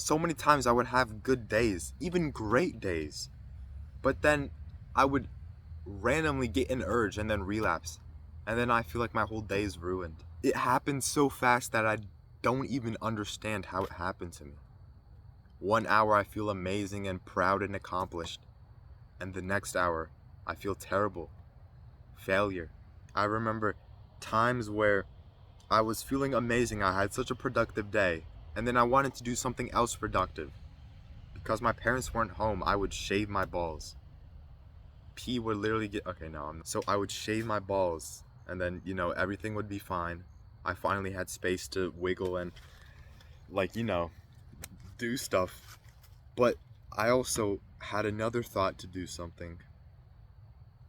so many times I would have good days, even great days, but then I would randomly get an urge and then relapse. And then I feel like my whole day is ruined. It happens so fast that I don't even understand how it happened to me. 1 hour I feel amazing and proud and accomplished, and the next hour I feel terrible, failure. I remember times where I was feeling amazing, I had such a productive day, and then I wanted to do something else productive. Because my parents weren't home, I would shave my balls. Pee would literally get, okay, no, so I would shave my balls, and then, everything would be fine. I finally had space to wiggle and, do stuff. But I also had another thought to do something.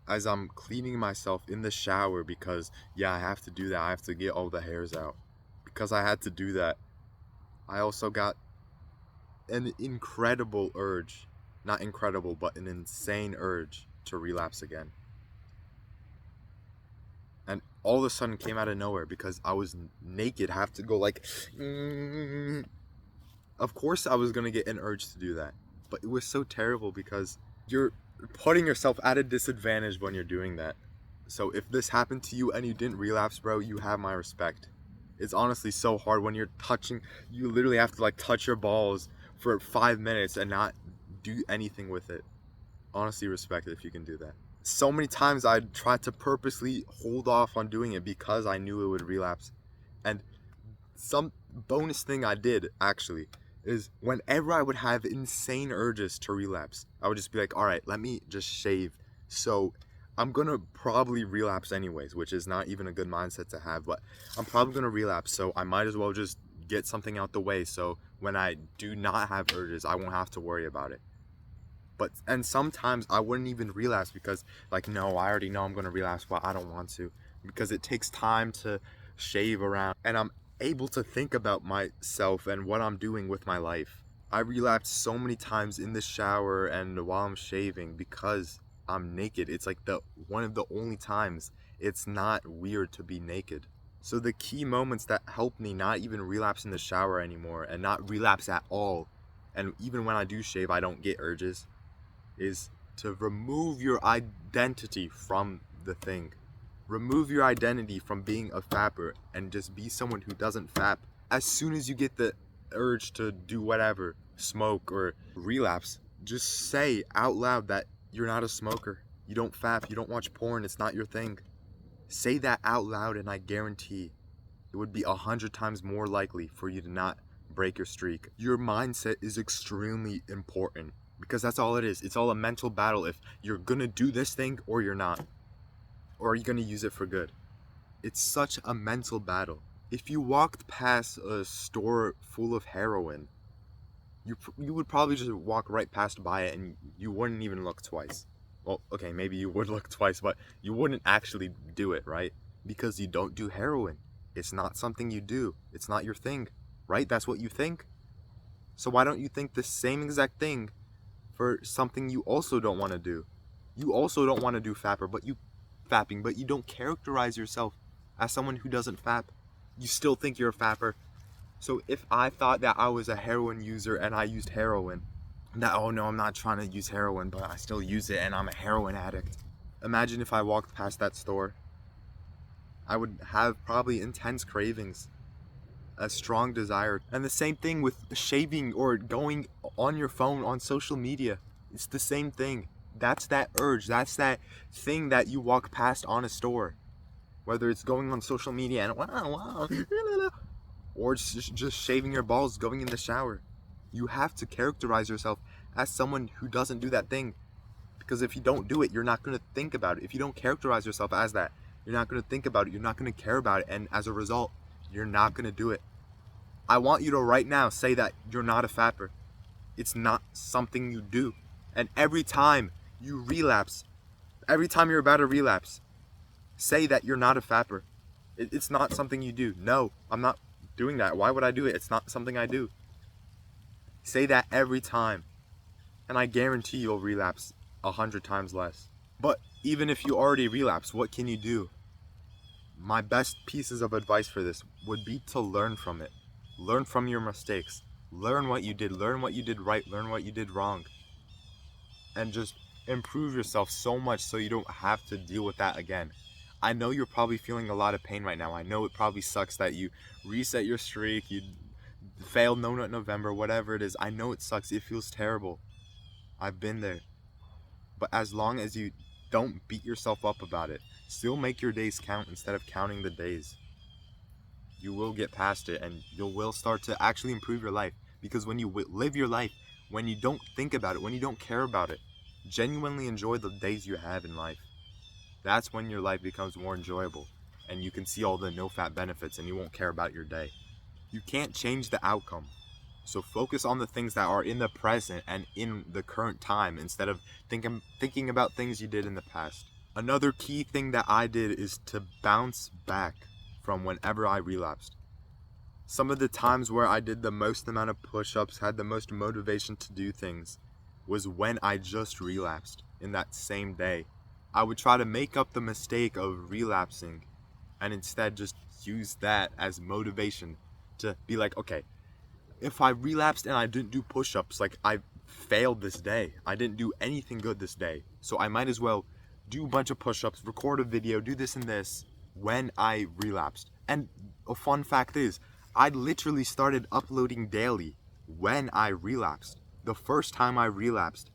As I'm cleaning myself in the shower, because, yeah, I have to do that. I have to get all the hairs out. Because I had to do that, I also got an incredible urge. Not incredible, but an insane urge to relapse again. And all of a sudden came out of nowhere because I was naked, have to go like, Of course I was gonna get an urge to do that. But it was so terrible because you're putting yourself at a disadvantage when you're doing that. So if this happened to you and you didn't relapse, bro, you have my respect. It's honestly so hard when you literally have to touch your balls for 5 minutes and not do anything with it. Honestly, respect it if you can do that. So many times I tried to purposely hold off on doing it because I knew it would relapse. And some bonus thing I did, actually, is whenever I would have insane urges to relapse, I would just be like, all right, let me just shave. So I'm gonna probably relapse anyways, which is not even a good mindset to have, but I'm probably gonna relapse, so I might as well just get something out the way, so when I do not have urges, I won't have to worry about it. And sometimes I wouldn't even relapse because, no, I already know I'm gonna relapse, but I don't want to, because it takes time to shave around, and I'm able to think about myself and what I'm doing with my life. I relapsed so many times in the shower and while I'm shaving because I'm naked. It's one of the only times it's not weird to be naked. So the key moments that help me not even relapse in the shower anymore and not relapse at all, and even when I do shave I don't get urges, is to remove your identity from the thing. Remove your identity from being a fapper and just be someone who doesn't fap. As soon as you get the urge to do whatever, smoke or relapse, just say out loud that you're not a smoker. You don't fap, you don't watch porn, it's not your thing. Say that out loud and I guarantee it would be 100 times more likely for you to not break your streak. Your mindset is extremely important because that's all it is. It's all a mental battle if you're gonna do this thing or you're not. Or are you gonna use it for good? It's such a mental battle. If you walked past a store full of heroin, you would probably just walk right past by it and you wouldn't even look twice. Well, okay, maybe you would look twice, but you wouldn't actually do it, right? Because you don't do heroin. It's not something you do. It's not your thing, right? That's what you think. So why don't you think the same exact thing for something you also don't want to do? You also don't want to do fapping, but you don't characterize yourself as someone who doesn't fap. You still think you're a fapper. So if I thought that I was a heroin user and I used heroin, that, oh no, I'm not trying to use heroin, but I still use it and I'm a heroin addict. Imagine if I walked past that store. I would have probably intense cravings, a strong desire. And the same thing with shaving or going on your phone on social media. It's the same thing. That's that urge. That's that thing that you walk past on a store. Whether it's going on social media and wow, or just shaving your balls, going in the shower. You have to characterize yourself as someone who doesn't do that thing. Because if you don't do it, you're not going to think about it. If you don't characterize yourself as that, you're not going to think about it. You're not going to care about it. And as a result, you're not going to do it. I want you to right now say that you're not a fapper. It's not something you do. And every time you relapse, every time you're about to relapse, say that you're not a fapper. It's not something you do. No, I'm not doing that. Why would I do it? It's not something I do. Say that every time. And I guarantee you'll relapse 100 times less. But even if you already relapse, what can you do? My best pieces of advice for this would be to learn from it. Learn from your mistakes. Learn what you did, learn what you did right, learn what you did wrong. And just improve yourself so much so you don't have to deal with that again. I know you're probably feeling a lot of pain right now. I know it probably sucks that you reset your streak, you failed No Nut November, whatever it is. I know it sucks. It feels terrible. I've been there. But as long as you don't beat yourself up about it, still make your days count instead of counting the days. You will get past it and you will start to actually improve your life. Because when you live your life, when you don't think about it, when you don't care about it, genuinely enjoy the days you have in life. That's when your life becomes more enjoyable and you can see all the no-fat benefits and you won't care about your day. You can't change the outcome. So focus on the things that are in the present and in the current time instead of thinking about things you did in the past. Another key thing that I did is to bounce back from whenever I relapsed. Some of the times where I did the most amount of push-ups, had the most motivation to do things, was when I just relapsed in that same day. I would try to make up the mistake of relapsing and instead just use that as motivation to be like, okay, if I relapsed and I didn't do push-ups, like I failed this day. I didn't do anything good this day. So I might as well do a bunch of push-ups, record a video, do this and this when I relapsed. And a fun fact is, I literally started uploading daily when I relapsed. The first time I relapsed,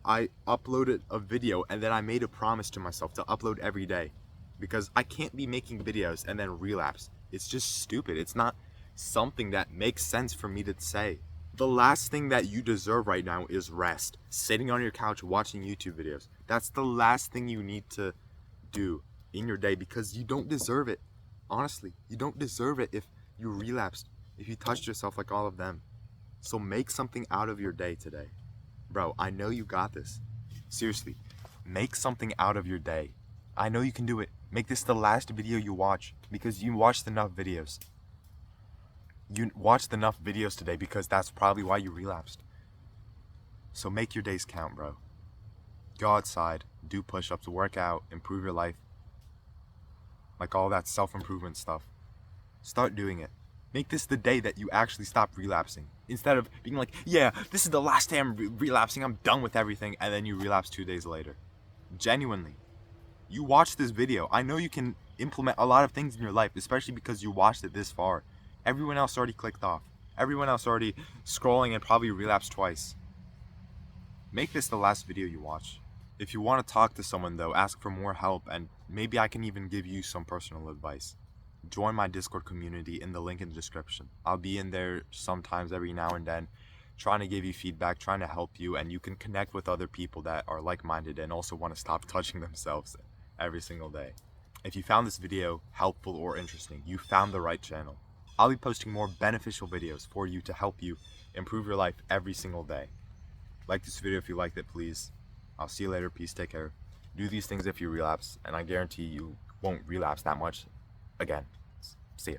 I uploaded a video and then I made a promise to myself to upload every day because I can't be making videos and then relapse. It's just stupid. It's not something that makes sense for me to say. The last thing that you deserve right now is rest. Sitting on your couch watching YouTube videos. That's the last thing you need to do in your day because you don't deserve it. Honestly, you don't deserve it if you relapsed, if you touched yourself like all of them. So make something out of your day today. Bro, I know you got this. Seriously, make something out of your day. I know you can do it. Make this the last video you watch because you watched enough videos. You watched enough videos today because that's probably why you relapsed. So make your days count, bro. Go outside, do push-ups, work out, improve your life. Like all that self-improvement stuff. Start doing it. Make this the day that you actually stop relapsing. Instead of being like, yeah, this is the last day I'm relapsing, I'm done with everything, and then you relapse 2 days later. Genuinely. You watched this video. I know you can implement a lot of things in your life, especially because you watched it this far. Everyone else already clicked off. Everyone else already scrolling and probably relapsed twice. Make this the last video you watch. If you want to talk to someone though, ask for more help and maybe I can even give you some personal advice. Join my Discord community in the link in the description. I'll be in there sometimes every now and then trying to give you feedback, trying to help you, and you can connect with other people that are like-minded and also want to stop touching themselves every single day. If you found this video helpful or interesting, you found the right channel. I'll be posting more beneficial videos for you to help you improve your life every single day. Like this video if you liked it, please. I'll see you later. Peace, take care. Do these things if you relapse, and I guarantee you won't relapse that much again. See ya.